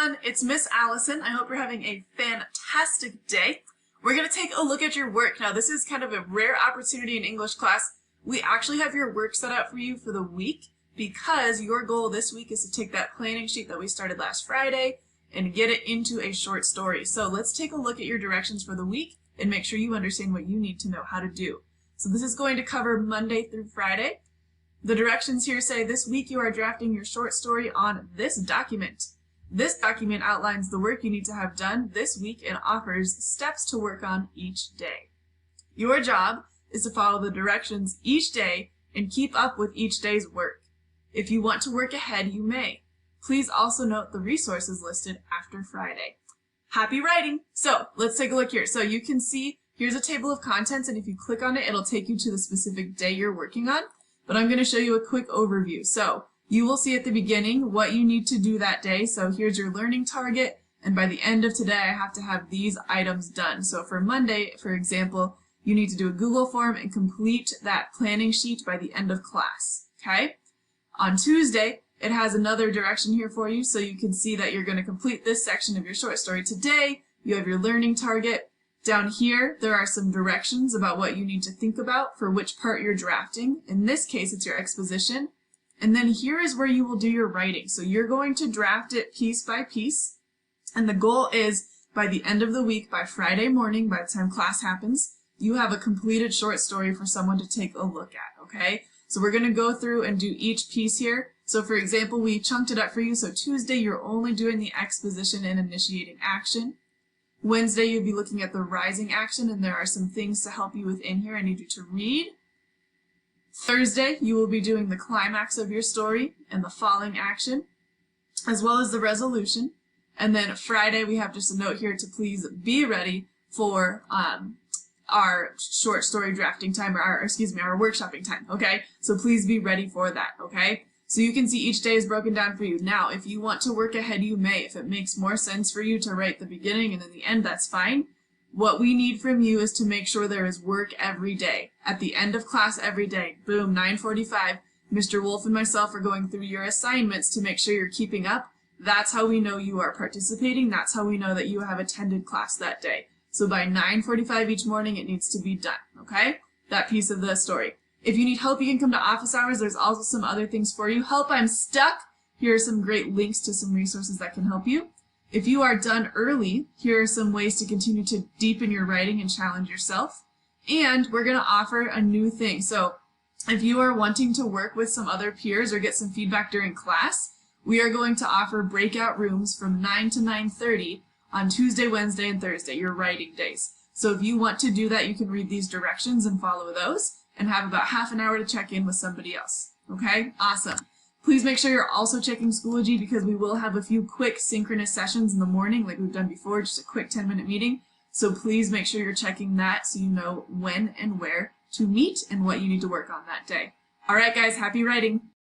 everyone, it's Miss Allison. I hope you're having a fantastic day. We're going to take a look at your work. Now this is kind of a rare opportunity in English class. We actually have your work set up for you for the week because your goal this week is to take that planning sheet that we started last Friday and get it into a short story. So let's take a look at your directions for the week and make sure you understand what you need to know how to do. So this is going to cover Monday through Friday. The directions here say this week you are drafting your short story on this document. This document outlines the work you need to have done this week and offers steps to work on each day. Your job is to follow the directions each day and keep up with each day's work. If you want to work ahead, you may. Please also note the resources listed after Friday. Happy writing! So let's take a look here. So you can see here's a table of contents, and if you click on it, it'll take you to the specific day you're working on. But I'm going to show you a quick overview. So you will see at the beginning what you need to do that day. So here's your learning target, and by the end of today I have to have these items done. So for Monday, for example, you need to do a Google form and complete that planning sheet by the end of class. Okay? On Tuesday, it has another direction here for you, so you can see that you're going to complete this section of your short story today. You have your learning target. Down here, there are some directions about what you need to think about for which part you're drafting. In this case, it's your exposition. And then here is where you will do your writing. So you're going to draft it piece by piece. And the goal is by the end of the week, by Friday morning, by the time class happens, you have a completed short story for someone to take a look at, okay? So we're going to go through and do each piece here. So for example, we chunked it up for you. So Tuesday, you're only doing the exposition and initiating action. Wednesday, you'll be looking at the rising action, and there are some things to help you within here I need you to read. Thursday, you will be doing the climax of your story and the falling action, as well as the resolution. And then Friday, we have just a note here to please be ready for our short story drafting time, or our workshopping time, okay? So please be ready for that, okay? So you can see each day is broken down for you. Now, if you want to work ahead, you may. If it makes more sense for you to write the beginning and then the end, that's fine. What we need from you is to make sure there is work every day. At the end of class every day, boom, 9:45, Mr. Wolf and myself are going through your assignments to make sure you're keeping up. That's how we know you are participating. That's how we know that you have attended class that day. So by 9:45 each morning, it needs to be done, okay? That piece of the story. If you need help, you can come to office hours. There's also some other things for you. Help, I'm stuck. Here are some great links to some resources that can help you. If you are done early, here are some ways to continue to deepen your writing and challenge yourself. And we're going to offer a new thing. So if you are wanting to work with some other peers or get some feedback during class, we are going to offer breakout rooms from 9 to 9:30 on Tuesday, Wednesday, and Thursday, your writing days. So if you want to do that, you can read these directions and follow those, and have about half an hour to check in with somebody else. Okay? Awesome. Please make sure you're also checking Schoology, because we will have a few quick synchronous sessions in the morning like we've done before, just a quick 10-minute meeting. So please make sure you're checking that so you know when and where to meet and what you need to work on that day. All right, guys, happy writing.